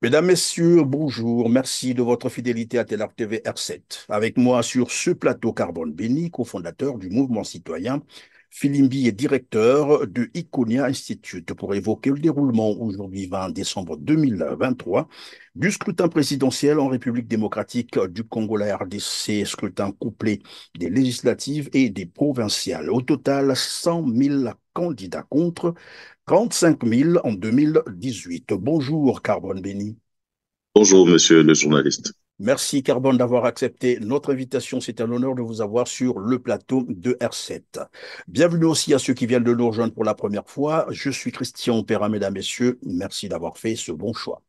Mesdames, Messieurs, bonjour. Merci de votre fidélité à Télar TV R7. Avec moi sur ce plateau Carbone Béni, cofondateur du mouvement citoyen, Filimbi est directeur de Iconia Institute pour évoquer le déroulement aujourd'hui 20 décembre 2023 du scrutin présidentiel en République démocratique du Congo, la RDC, scrutin couplé des législatives et des provinciales. Au total, 100 000 candidats contre 35 000 en 2018. Bonjour Carbone Béni. Bonjour, monsieur le journaliste. Merci Carbone d'avoir accepté notre invitation. C'est un honneur de vous avoir sur le plateau de R7. Bienvenue aussi à ceux qui viennent de nous rejoindre pour la première fois. Je suis Christian Perra, mesdames, messieurs. Merci d'avoir fait ce bon choix.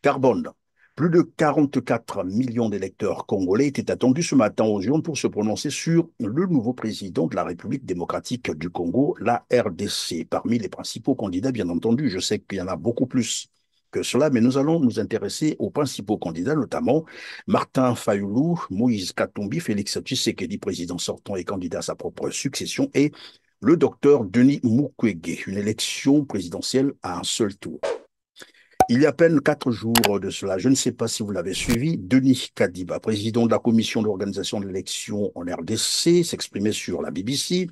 Carbone. Plus de 44 millions d'électeurs congolais étaient attendus ce matin aux urnes pour se prononcer sur le nouveau président de la République démocratique du Congo, la RDC. Parmi les principaux candidats, bien entendu, je sais qu'il y en a beaucoup plus que cela, mais nous allons nous intéresser aux principaux candidats, notamment Martin Fayoulou, Moïse Katumbi, Félix Tshisekedi, président sortant et candidat à sa propre succession, et le docteur Denis Mukwege, une élection présidentielle à un seul tour. Il y a à peine 4 jours de cela, je ne sais pas si vous l'avez suivi, Denis Kadiba, président de la commission d'organisation de l'élection en RDC, s'exprimait sur la BBC,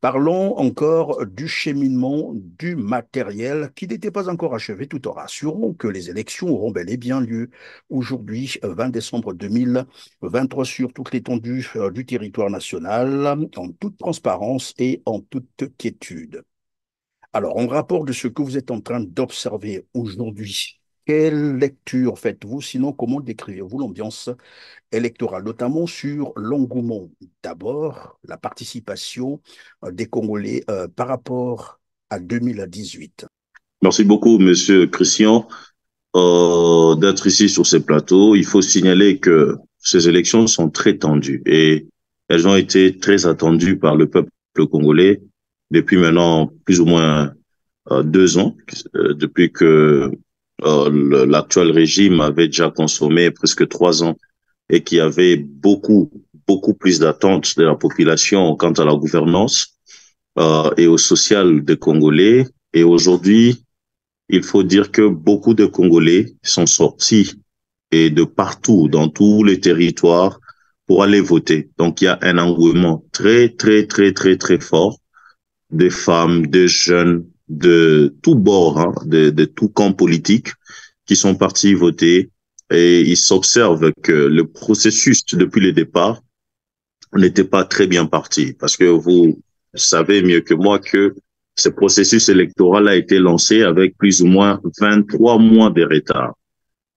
parlant encore du cheminement du matériel qui n'était pas encore achevé, tout en rassurant que les élections auront bel et bien lieu aujourd'hui, 20 décembre 2023, sur toute l'étendue du territoire national, en toute transparence et en toute quiétude. Alors, en rapport de ce que vous êtes en train d'observer aujourd'hui, quelle lecture faites-vous? Sinon, comment décrivez-vous l'ambiance électorale, notamment sur l'engouement? D'abord, la participation des Congolais par rapport à 2018. Merci beaucoup, monsieur Christian, d'être ici sur ce plateau. Il faut signaler que ces élections sont très tendues et elles ont été très attendues par le peuple congolais depuis maintenant plus ou moins 2 ans, depuis que l'actuel régime avait déjà consommé presque 3 ans et qu'il y avait beaucoup plus d'attentes de la population quant à la gouvernance et au social des Congolais. Et aujourd'hui, il faut dire que beaucoup de Congolais sont sortis et de partout, dans tous les territoires, pour aller voter. Donc, il y a un engouement très fort des femmes, des jeunes, de tous bords, hein, de tout camp politique qui sont partis voter. Et il s'observe que le processus, depuis le départ, n'était pas très bien parti. Parce que vous savez mieux que moi que ce processus électoral a été lancé avec plus ou moins 23 mois de retard.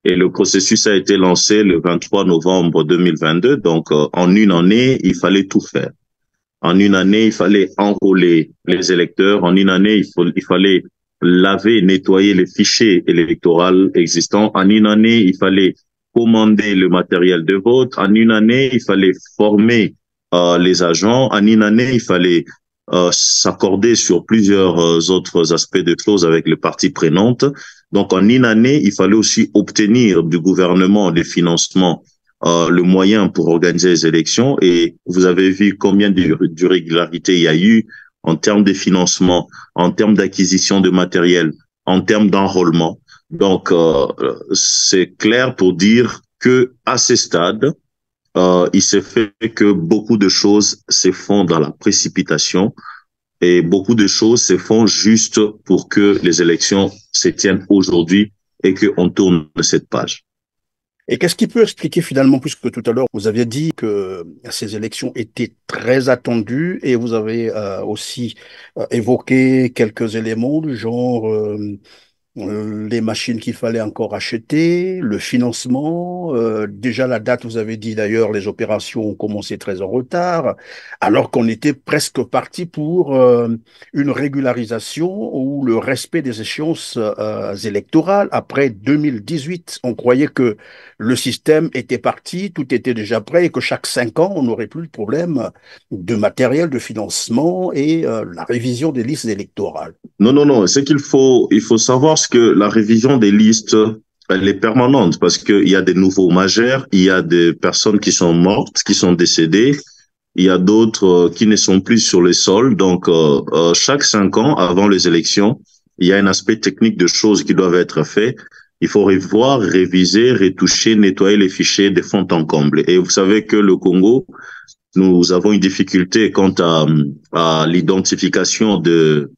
Et le processus a été lancé le 23 novembre 2022. Donc, en une année, il fallait tout faire. En une année, il fallait enrôler les électeurs. En une année, il fallait laver, nettoyer les fichiers électoraux existants. En une année, il fallait commander le matériel de vote. En une année, il fallait former les agents. En une année, il fallait s'accorder sur plusieurs autres aspects de choses avec les parties prenantes. Donc, en une année, il fallait aussi obtenir du gouvernement des financements, le moyen pour organiser les élections. Et vous avez vu combien d'irrégularités il y a eu en termes de financement, en termes d'acquisition de matériel, en termes d'enrôlement. Donc, c'est clair pour dire que à ce stade, il s'est fait que beaucoup de choses se font dans la précipitation et beaucoup de choses se font juste pour que les élections se tiennent aujourd'hui et qu'on tourne cette page. Et qu'est-ce qui peut expliquer finalement, puisque tout à l'heure vous aviez dit que ces élections étaient très attendues et vous avez aussi évoqué quelques éléments du genre les machines qu'il fallait encore acheter, le financement, déjà la date, vous avez dit d'ailleurs, les opérations ont commencé très en retard, alors qu'on était presque parti pour une régularisation ou le respect des échéances électorales après 2018. On croyait que le système était parti, tout était déjà prêt et que chaque 5 ans, on n'aurait plus le problème de matériel, de financement et la révision des listes électorales. Non. C'est il faut savoir ce que la révision des listes, elle est permanente parce qu'il y a des nouveaux majeurs, il y a des personnes qui sont mortes, qui sont décédées, il y a d'autres qui ne sont plus sur le sol. Donc, chaque 5 ans, avant les élections, il y a un aspect technique de choses qui doivent être faits. Il faut revoir, réviser, retoucher, nettoyer les fichiers de fond en comble. Et vous savez que le Congo, nous avons une difficulté quant à l'identification de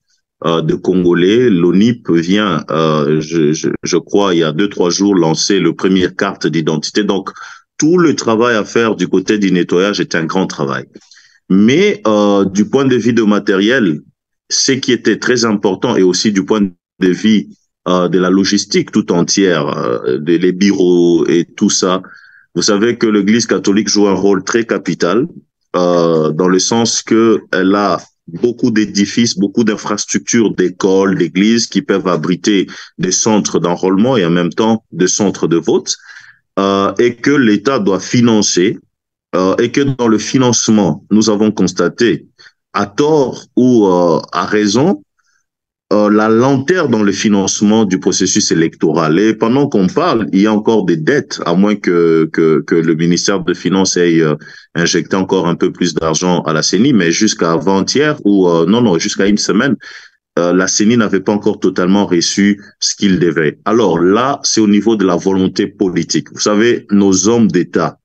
Congolais. L'ONIP vient, je crois, il y a 2, 3 jours, lancer le première carte d'identité. Donc, tout le travail à faire du côté du nettoyage est un grand travail. Mais du point de vue de matériel, ce qui était très important et aussi du point de vue de la logistique tout entière, les bureaux et tout ça, vous savez que l'Église catholique joue un rôle très capital dans le sens que elle a beaucoup d'édifices, beaucoup d'infrastructures, d'écoles, d'églises qui peuvent abriter des centres d'enrôlement et en même temps des centres de vote, et que l'État doit financer, et que dans le financement, nous avons constaté, à tort ou à raison, la lenteur dans le financement du processus électoral. Et pendant qu'on parle, il y a encore des dettes, à moins que le ministère des Finances ait injecté encore un peu plus d'argent à la CENI, mais jusqu'à avant-hier, ou non, jusqu'à une semaine, la CENI n'avait pas encore totalement reçu ce qu'il devait. Alors là, c'est au niveau de la volonté politique. Vous savez, nos hommes d'État,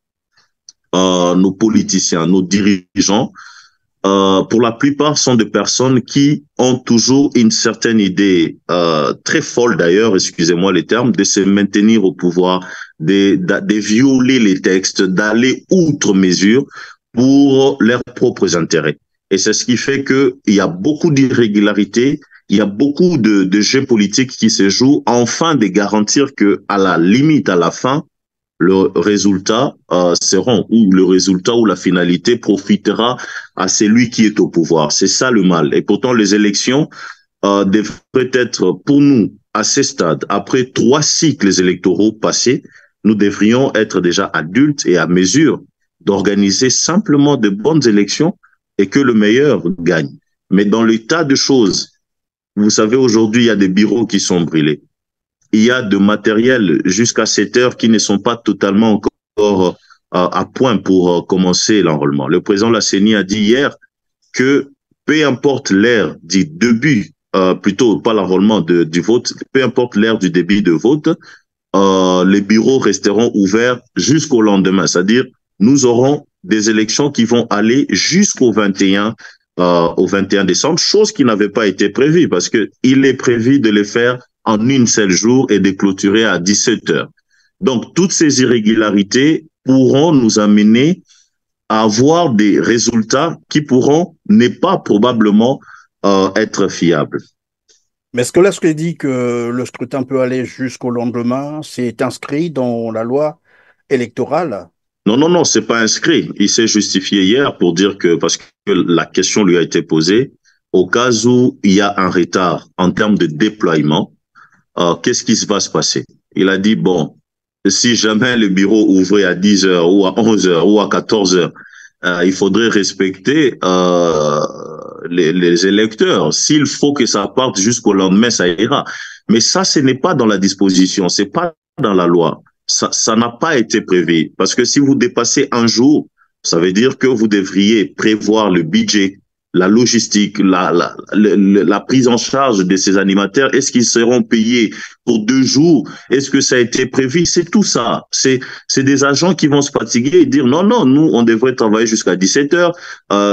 nos politiciens, nos dirigeants, pour la plupart, sont des personnes qui ont toujours une certaine idée, très folle d'ailleurs, excusez-moi les termes, de se maintenir au pouvoir, de violer les textes, d'aller outre mesure pour leurs propres intérêts. Et c'est ce qui fait qu'il y a beaucoup d'irrégularités, il y a beaucoup de jeux politiques qui se jouent, afin de garantir que, à la limite, à la fin, le résultat seront, ou le résultat ou la finalité profitera à celui qui est au pouvoir. C'est ça le mal. Et pourtant, les élections devraient être, pour nous, à ce stade, après 3 cycles électoraux passés, nous devrions être déjà adultes et à mesure d'organiser simplement de bonnes élections et que le meilleur gagne. Mais dans l'état de choses, vous savez, aujourd'hui, il y a des bureaux qui sont brûlés. Il y a de matériel jusqu'à 7 heures qui ne sont pas totalement encore à point pour commencer l'enrôlement. Le président de la CENI a dit hier que peu importe l'heure du début, plutôt pas l'enrôlement du vote, peu importe l'heure du début de vote, les bureaux resteront ouverts jusqu'au lendemain. C'est-à-dire, nous aurons des élections qui vont aller jusqu'au 21, au 21 décembre, chose qui n'avait pas été prévue parce que il est prévu de les faire en une seule jour et de clôturer à 17 heures. Donc, toutes ces irrégularités pourront nous amener à avoir des résultats qui pourront ne pas probablement être fiables. Mais est-ce que là, ce que dit que le scrutin peut aller jusqu'au lendemain, c'est inscrit dans la loi électorale? Non, non, non, c'est pas inscrit. Il s'est justifié hier pour dire que, parce que la question lui a été posée, au cas où il y a un retard en termes de déploiement, qu'est-ce qui va se passer? Il a dit, bon, si jamais le bureau ouvrait à 10 heures ou à 11 heures ou à 14 heures, il faudrait respecter les électeurs. S'il faut que ça parte jusqu'au lendemain, ça ira. Mais ça, ce n'est pas dans la disposition, c'est pas dans la loi. Ça n'a pas été prévu. Parce que si vous dépassez un jour, ça veut dire que vous devriez prévoir le budget, la logistique, la prise en charge de ces animateurs. Est-ce qu'ils seront payés pour 2 jours? Est-ce que ça a été prévu? C'est tout ça. C'est des agents qui vont se fatiguer et dire non, non, nous, on devrait travailler jusqu'à 17 heures.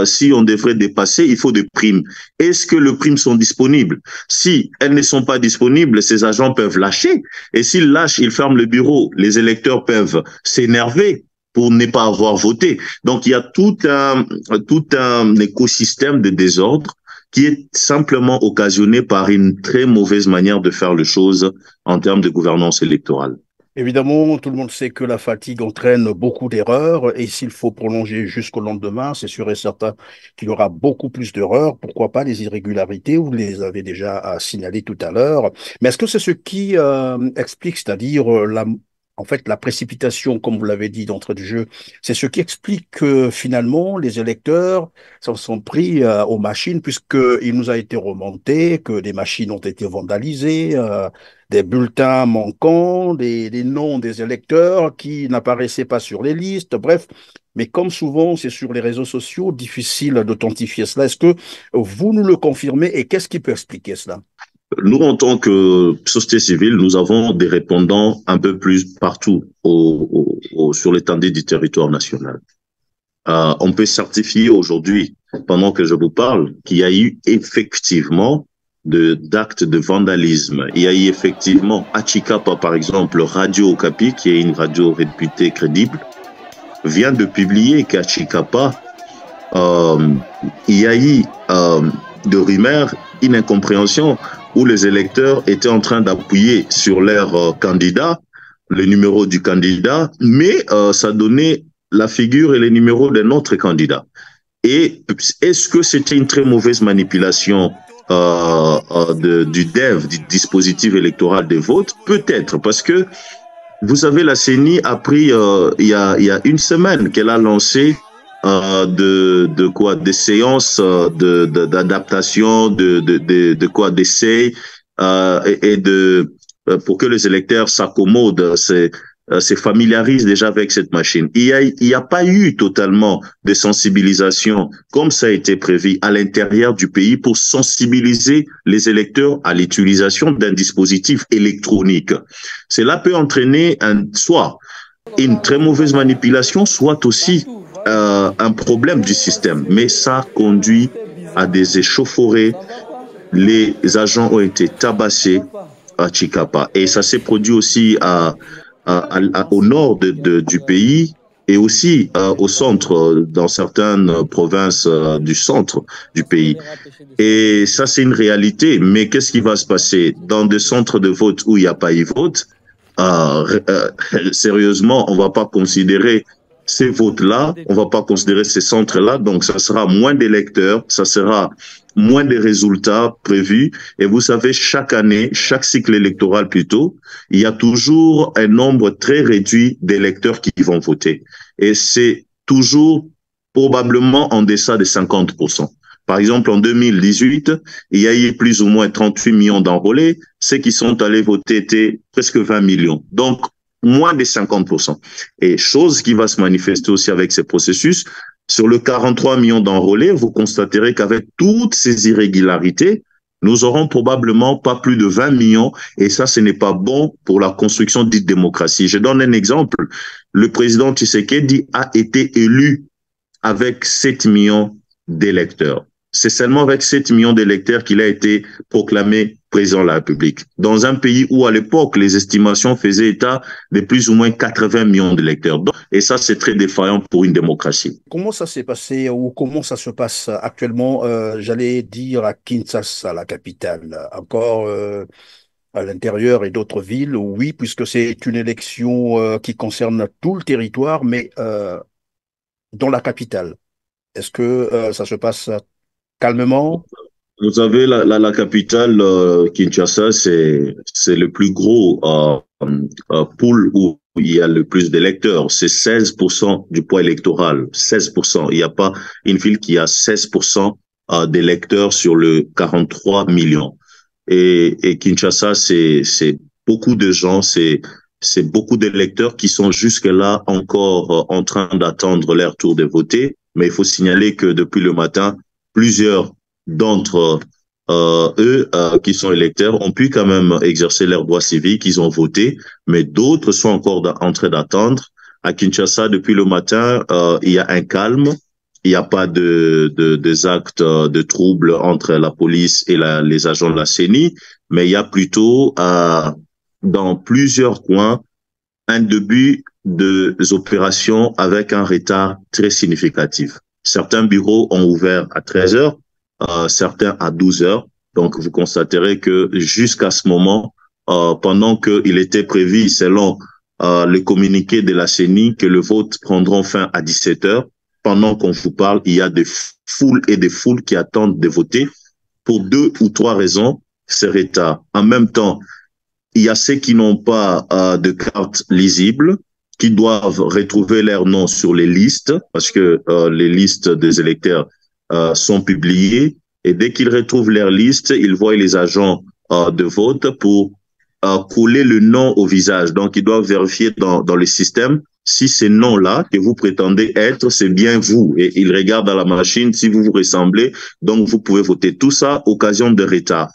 Si on devrait dépasser, il faut des primes. Est-ce que les primes sont disponibles? Si elles ne sont pas disponibles, ces agents peuvent lâcher. Et s'ils lâchent, ils ferment le bureau. Les électeurs peuvent s'énerver pour ne pas avoir voté. Donc, il y a tout un écosystème de désordre qui est simplement occasionné par une très mauvaise manière de faire les choses en termes de gouvernance électorale. Évidemment, tout le monde sait que la fatigue entraîne beaucoup d'erreurs et s'il faut prolonger jusqu'au lendemain, c'est sûr et certain qu'il y aura beaucoup plus d'erreurs. Pourquoi pas les irrégularités, vous les avez déjà signalées tout à l'heure. Mais est-ce que c'est ce qui explique, c'est-à-dire en fait, la précipitation, comme vous l'avez dit d'entrée de jeu, c'est ce qui explique que finalement les électeurs s'en sont pris aux machines puisqu'il nous a été remonté que des machines ont été vandalisées, des bulletins manquants, des noms des électeurs qui n'apparaissaient pas sur les listes, bref. Mais comme souvent, c'est sur les réseaux sociaux, difficile d'authentifier cela. Est-ce que vous nous le confirmez et qu'est-ce qui peut expliquer cela? Nous, en tant que société civile, nous avons des répondants un peu plus partout sur l'étendue du territoire national. On peut certifier aujourd'hui, pendant que je vous parle, qu'il y a eu effectivement d'actes de vandalisme. Il y a eu effectivement à Chikapa, par exemple, Radio Okapi, qui est une radio réputée crédible, vient de publier qu'à Chikapa, il y a eu de rumeurs, une incompréhension, où les électeurs étaient en train d'appuyer sur leur candidat, le numéro du candidat, mais ça donnait la figure et les numéros d'un autre candidat. Et est-ce que c'était une très mauvaise manipulation du dispositif électoral des votes? Peut-être, parce que vous savez, la CENI a pris il y a une semaine qu'elle a lancé des séances d'adaptation, d'essais pour que les électeurs s'accommodent, se familiarisent déjà avec cette machine. Il y a pas eu totalement de sensibilisation comme ça a été prévu à l'intérieur du pays pour sensibiliser les électeurs à l'utilisation d'un dispositif électronique. Cela peut entraîner soit une très mauvaise manipulation, soit aussi un problème du système. Mais ça conduit à des échauffourées. Les agents ont été tabassés à Chikapa. Et ça s'est produit aussi au nord du pays et aussi au centre, dans certaines provinces du centre du pays. Et ça, c'est une réalité. Mais qu'est-ce qui va se passer dans des centres de vote où il n'y a pas eu vote? Sérieusement, on ne va pas considérer ces votes-là, on ne va pas considérer ces centres-là, donc ça sera moins d'électeurs, ça sera moins de résultats prévus. Et vous savez, chaque année, chaque cycle électoral plutôt, il y a toujours un nombre très réduit d'électeurs qui vont voter. Et c'est toujours probablement en deçà de 50%. Par exemple, en 2018, il y a eu plus ou moins 38 millions d'enrôlés. Ceux qui sont allés voter étaient presque 20 millions. Donc, moins de 50%. Et chose qui va se manifester aussi avec ces processus, sur le 43 millions d'enrôlés, vous constaterez qu'avec toutes ces irrégularités, nous aurons probablement pas plus de 20 millions et ça, ce n'est pas bon pour la construction dite démocratie. Je donne un exemple. Le président Tshisekedi a été élu avec 7 millions d'électeurs. C'est seulement avec 7 millions d'électeurs qu'il a été proclamé président de la République. Dans un pays où, à l'époque, les estimations faisaient état de plus ou moins 80 millions d'électeurs. Et ça, c'est très défaillant pour une démocratie. Comment ça s'est passé ou comment ça se passe actuellement, j'allais dire à Kinshasa, la capitale, encore à l'intérieur et d'autres villes, oui, puisque c'est une élection qui concerne tout le territoire, mais dans la capitale. Est-ce que ça se passe calmement? Vous savez, la capitale, Kinshasa, c'est le plus gros pool où il y a le plus d'électeurs. C'est 16% du poids électoral. 16%. Il n'y a pas une ville qui a 16% d'électeurs sur le 43 millions. Et Kinshasa, c'est beaucoup de gens, c'est beaucoup d'électeurs qui sont jusque-là encore en train d'attendre leur tour de voter. Mais il faut signaler que depuis le matin, plusieurs d'entre eux qui sont électeurs ont pu quand même exercer leurs droits civiques, ils ont voté, mais d'autres sont encore en train d'attendre. À Kinshasa, depuis le matin, il y a un calme, il n'y a pas des actes de troubles entre la police et les agents de la CENI, mais il y a plutôt dans plusieurs coins un début des opérations avec un retard très significatif. Certains bureaux ont ouvert à 13 heures, certains à 12 heures. Donc, vous constaterez que jusqu'à ce moment, pendant qu'il était prévu, selon le communiqué de la CENI, que le vote prendra fin à 17 heures, pendant qu'on vous parle, il y a des foules et des foules qui attendent de voter pour 2 ou 3 raisons, ce retard. En même temps, il y a ceux qui n'ont pas de carte lisible, qui doivent retrouver leur nom sur les listes, parce que les listes des électeurs sont publiées. Et dès qu'ils retrouvent leur liste, ils voient les agents de vote pour coller le nom au visage. Donc, ils doivent vérifier dans le système si ces noms-là que vous prétendez être, c'est bien vous. Et ils regardent à la machine si vous vous ressemblez. Donc, vous pouvez voter. Tout ça, occasion de retard.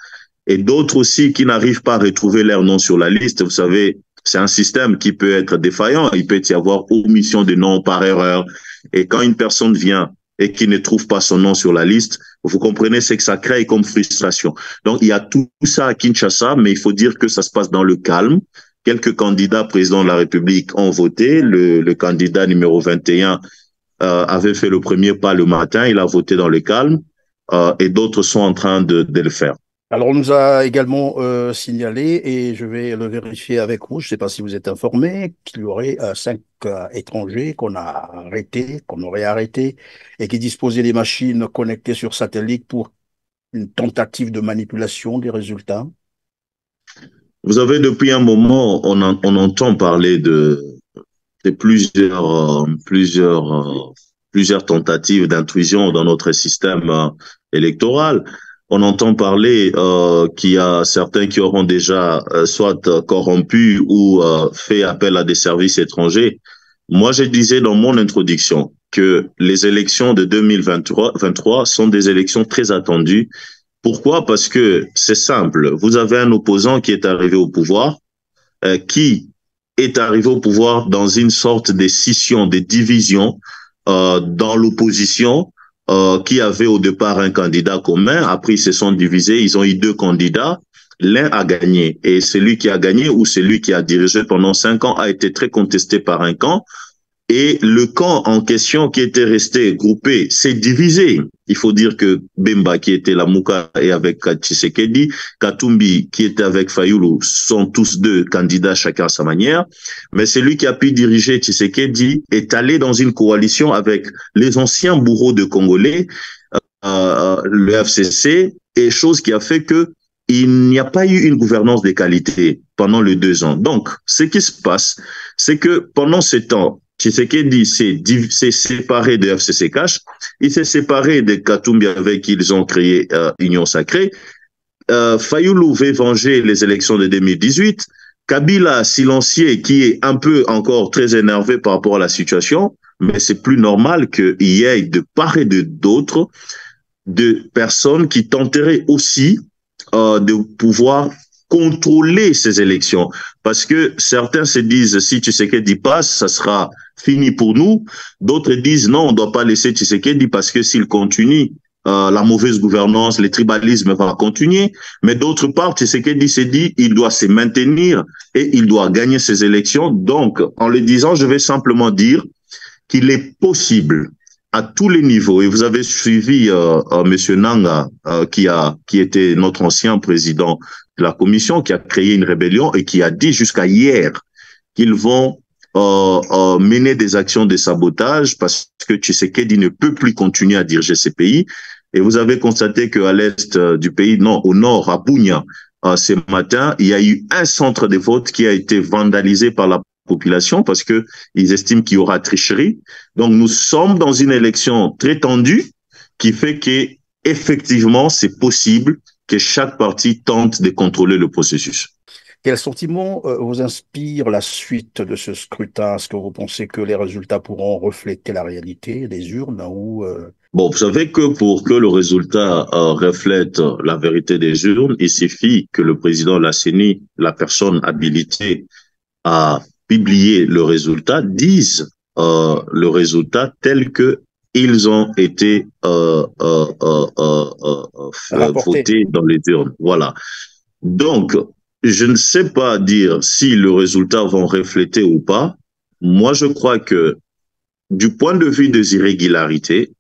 et d'autres aussi qui n'arrivent pas à retrouver leur nom sur la liste. Vous savez, c'est un système qui peut être défaillant. Il peut y avoir omission de nom par erreur. Et quand une personne vient et qui ne trouve pas son nom sur la liste, vous comprenez, c'est que ça crée comme frustration. Donc, il y a tout ça à Kinshasa, mais il faut dire que ça se passe dans le calme. Quelques candidats président de la République ont voté. Le candidat numéro 21 avait fait le premier pas le matin. Il a voté dans le calme et d'autres sont en train de le faire. Alors, on nous a également signalé, et je vais le vérifier avec vous, je ne sais pas si vous êtes informé, qu'il y aurait 5 étrangers qu'on a arrêtés, qu'on aurait arrêtés, et qui disposaient des machines connectées sur satellite pour une tentative de manipulation des résultats. Vous avez depuis un moment, on entend parler de plusieurs tentatives d'intrusion dans notre système électoral. On entend parler qu'il y a certains qui auront déjà soit corrompu ou fait appel à des services étrangers. Moi, je disais dans mon introduction que les élections de 2023 sont des élections très attendues. Pourquoi? Parce que c'est simple. Vous avez un opposant qui est arrivé au pouvoir, qui est arrivé au pouvoir dans une sorte de scission, de division dans l'opposition, qui avait au départ un candidat commun. Après, ils se sont divisés. Ils ont eu 2 candidats. L'un a gagné. Et celui qui a gagné ou celui qui a dirigé pendant 5 ans a été très contesté par un camp. Et le camp en question qui était resté groupé s'est divisé. Il faut dire que Bemba, qui était la Mouka et avec Tshisekedi, Katumbi, qui était avec Fayoulou, sont tous 2 candidats chacun à sa manière. Mais celui qui a pu diriger Tshisekedi est allé dans une coalition avec les anciens bourreaux de Congolais, le FCC, et chose qui a fait que il n'y a pas eu une gouvernance de qualité pendant les 2 ans. Donc, ce qui se passe, c'est que pendant ce temps, Tshisekedi s'est séparé de FCC Cash, il s'est séparé de Katumbi avec qui ils ont créé Union Sacrée. Fayoulou veut venger les élections de 2018. Kabila, silencieux, qui est un peu encore très énervé par rapport à la situation, mais c'est plus normal qu'il y ait de part et d'autre de personnes qui tenteraient aussi de pouvoir contrôler ces élections. Parce que certains se disent, si Tshisekedi passe, ça sera fini pour nous. D'autres disent, non, on ne doit pas laisser Tshisekedi parce que s'il continue, la mauvaise gouvernance, le tribalisme va continuer. Mais d'autre part, Tshisekedi s'est dit, il doit se maintenir et il doit gagner ces élections. Donc, en le disant, je vais simplement dire qu'il est possible à tous les niveaux, et vous avez suivi Monsieur Nanga, qui était notre ancien président de la commission, qui a créé une rébellion et qui a dit jusqu'à hier qu'ils vont mener des actions de sabotage parce que Tshisekedi ne peut plus continuer à diriger ces pays. Et vous avez constaté qu'à l'est du pays, non, au nord, à Bunia, ce matin, il y a eu un centre de vote qui a été vandalisé par la population parce que ils estiment qu'il y aura tricherie. Donc, nous sommes dans une élection très tendue qui fait que effectivement, c'est possible que chaque parti tente de contrôler le processus. Quel sentiment vous inspire la suite de ce scrutin? Est-ce que vous pensez que les résultats pourront refléter la réalité des urnes ou Bon, vous savez que pour que le résultat reflète la vérité des urnes, il suffit que le président de la CENI, la personne habilitée à publier le résultat, dise le résultat tel que ils ont été votés dans les urnes. Voilà. Donc, je ne sais pas dire si le résultat va refléter ou pas. Moi, je crois que du point de vue des irrégularités,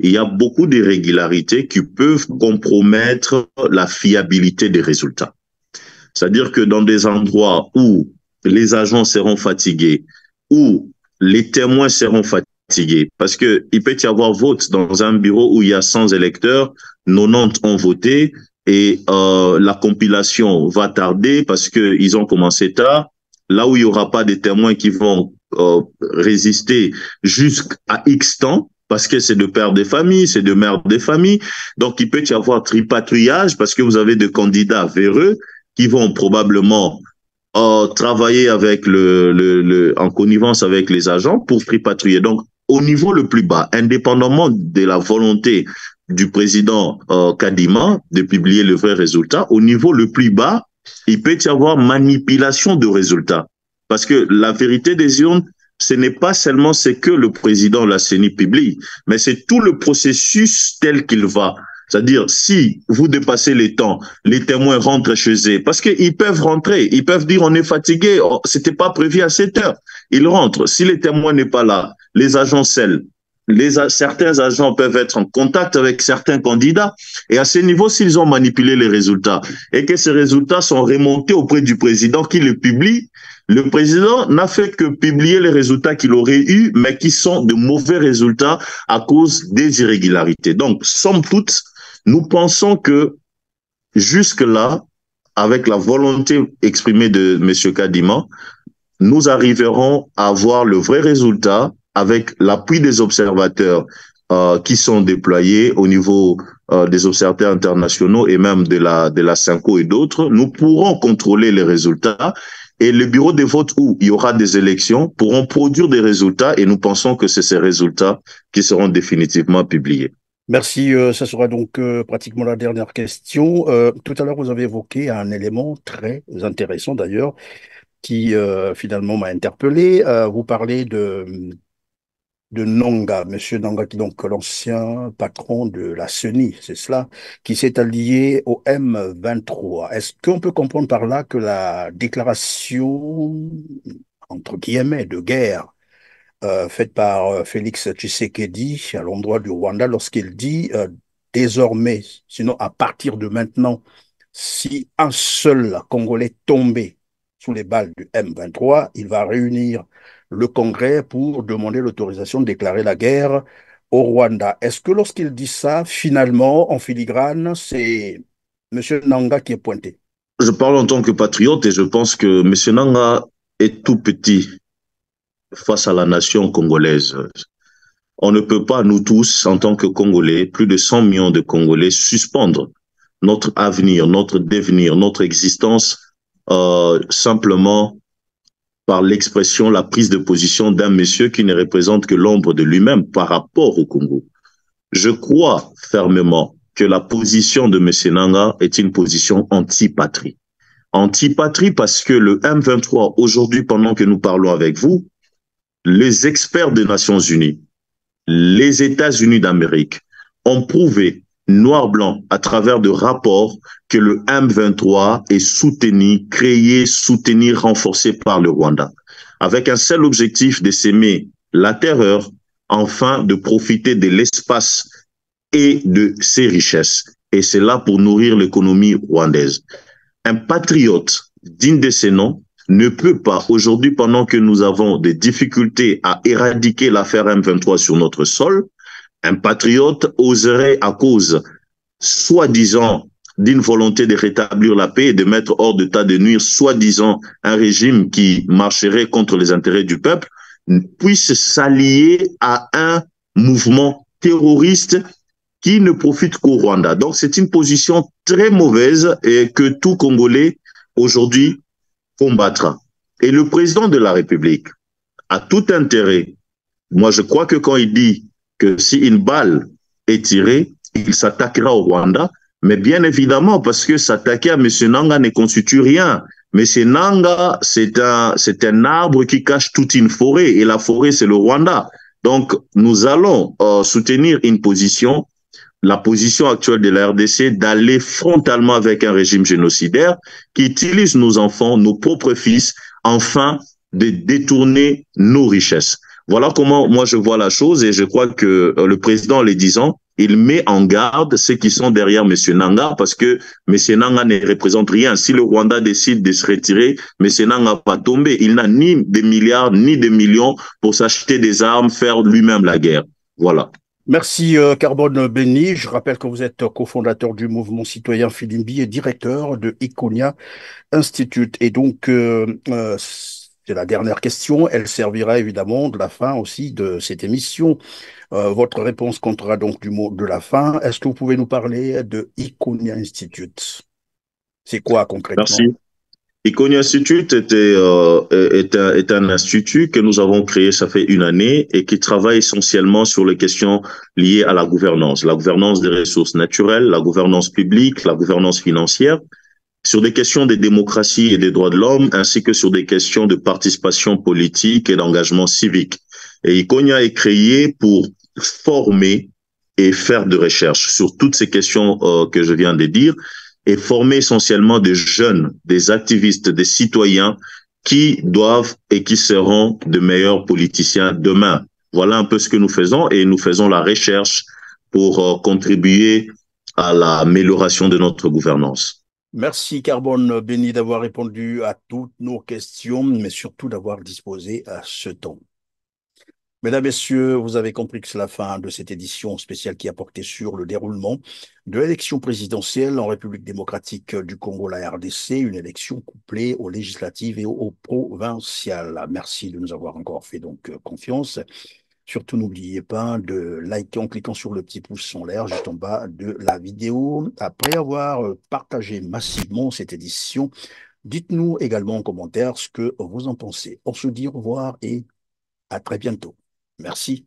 il y a beaucoup d'irrégularités qui peuvent compromettre la fiabilité des résultats. C'est-à-dire que dans des endroits où les agents seront fatigués, où les témoins seront fatigués, parce que il peut y avoir vote dans un bureau où il y a 100 électeurs, 90 ont voté, et la compilation va tarder parce que ils ont commencé tard. Là où il y aura pas de témoins qui vont résister jusqu'à X temps, parce que c'est de pères de famille, c'est de mères de famille. Donc, il peut y avoir tripatouillage parce que vous avez des candidats véreux qui vont probablement travailler avec en connivence avec les agents pour tripatouiller. Donc, au niveau le plus bas, indépendamment de la volonté du président Kadima de publier le vrai résultat, au niveau le plus bas, il peut y avoir manipulation de résultats. Parce que la vérité des urnes, ce n'est pas seulement ce que le président de la CENI publie, mais c'est tout le processus tel qu'il va. C'est-à-dire, si vous dépassez les temps, les témoins rentrent chez eux, parce qu'ils peuvent rentrer, ils peuvent dire on est fatigué, c'était pas prévu à 7 heures. Ils rentrent. Si les témoins n'est pas là, les agents scellent. Certains agents peuvent être en contact avec certains candidats et à ce niveau, s'ils ont manipulé les résultats et que ces résultats sont remontés auprès du président qui les publie, le président n'a fait que publier les résultats qu'il aurait eus, mais qui sont de mauvais résultats à cause des irrégularités. Donc, somme toute, nous pensons que jusque-là, avec la volonté exprimée de M. Kadima, nous arriverons à avoir le vrai résultat avec l'appui des observateurs qui sont déployés au niveau des observateurs internationaux et même de la CINCO et d'autres. Nous pourrons contrôler les résultats et le bureau de vote où il y aura des élections pourront produire des résultats et nous pensons que c'est ces résultats qui seront définitivement publiés. Merci, ça sera donc pratiquement la dernière question. Tout à l'heure, vous avez évoqué un élément très intéressant d'ailleurs qui finalement m'a interpellé. Vous parlez de Nonga, Monsieur Nonga, qui est donc l'ancien patron de la CENI, c'est cela, qui s'est allié au M23. Est-ce qu'on peut comprendre par là que la déclaration, entre guillemets, de guerre faite par Félix Tshisekedi à l'endroit du Rwanda lorsqu'il dit désormais, sinon à partir de maintenant, si un seul Congolais tombait sous les balles du M23, il va réunir le Congrès pour demander l'autorisation de déclarer la guerre au Rwanda. Est-ce que lorsqu'il dit ça, finalement, en filigrane, c'est M. Nanga qui est pointé? Je parle en tant que patriote et je pense que M. Nanga est tout petit face à la nation congolaise. On ne peut pas, nous tous, en tant que Congolais, plus de 100 millions de Congolais, suspendre notre avenir, notre devenir, notre existence simplement par l'expression, la prise de position d'un monsieur qui ne représente que l'ombre de lui-même par rapport au Congo. Je crois fermement que la position de M. Nanga est une position anti-patrie. Anti-patrie parce que le M23, aujourd'hui, pendant que nous parlons avec vous, les experts des Nations Unies, les États-Unis d'Amérique ont prouvé noir-blanc à travers de rapports que le M23 est soutenu, créé, soutenu, renforcé par le Rwanda, avec un seul objectif de s'aimer la terreur, enfin de profiter de l'espace et de ses richesses. Et c'est là pour nourrir l'économie rwandaise. Un patriote digne de ces noms ne peut pas, aujourd'hui, pendant que nous avons des difficultés à éradiquer l'affaire M23 sur notre sol, un patriote oserait, à cause, soi-disant, d'une volonté de rétablir la paix et de mettre hors d'état de nuire, soi-disant, un régime qui marcherait contre les intérêts du peuple, puisse s'allier à un mouvement terroriste qui ne profite qu'au Rwanda. Donc, c'est une position très mauvaise et que tout Congolais, aujourd'hui, combattra. Et le président de la République a tout intérêt. Moi, je crois que quand il dit que si une balle est tirée, il s'attaquera au Rwanda, mais bien évidemment, parce que s'attaquer à M. Nanga ne constitue rien. M. Nanga, c'est un arbre qui cache toute une forêt, et la forêt, c'est le Rwanda. Donc, nous allons soutenir une position, la position actuelle de la RDC, d'aller frontalement avec un régime génocidaire qui utilise nos enfants, nos propres fils, afin de détourner nos richesses. Voilà comment moi je vois la chose et je crois que le président, en le disant, il met en garde ceux qui sont derrière M. Nanga parce que M. Nanga ne représente rien. Si le Rwanda décide de se retirer, M. Nanga va tomber. Il n'a ni des milliards ni des millions pour s'acheter des armes, faire lui-même la guerre. Voilà. Merci Carbone Béni. Je rappelle que vous êtes cofondateur du mouvement citoyen Filimbi et directeur de Iconia Institute. Et donc, c'est la dernière question. Elle servira évidemment de la fin aussi de cette émission. Votre réponse comptera donc du mot de la fin. Est-ce que vous pouvez nous parler de Iconia Institute? C'est quoi concrètement? Merci. Iconi Institute est un institut que nous avons créé, ça fait une année, et qui travaille essentiellement sur les questions liées à la gouvernance des ressources naturelles, la gouvernance publique, la gouvernance financière, sur des questions de démocratie et des droits de l'homme, ainsi que sur des questions de participation politique et d'engagement civique. Et Iconia est créé pour former et faire de recherche sur toutes ces questions que je viens de dire, et former essentiellement des jeunes, des activistes, des citoyens qui doivent et qui seront de meilleurs politiciens demain. Voilà un peu ce que nous faisons, et nous faisons la recherche pour contribuer à l'amélioration de notre gouvernance. Merci Carbone Béni d'avoir répondu à toutes nos questions, mais surtout d'avoir disposé à ce temps. Mesdames, Messieurs, vous avez compris que c'est la fin de cette édition spéciale qui a porté sur le déroulement de l'élection présidentielle en République démocratique du Congo, la RDC, une élection couplée aux législatives et aux provinciales. Merci de nous avoir encore fait donc confiance. Surtout, n'oubliez pas de liker en cliquant sur le petit pouce en l'air juste en bas de la vidéo. Après avoir partagé massivement cette édition, dites-nous également en commentaire ce que vous en pensez. On se dit au revoir et à très bientôt. Merci.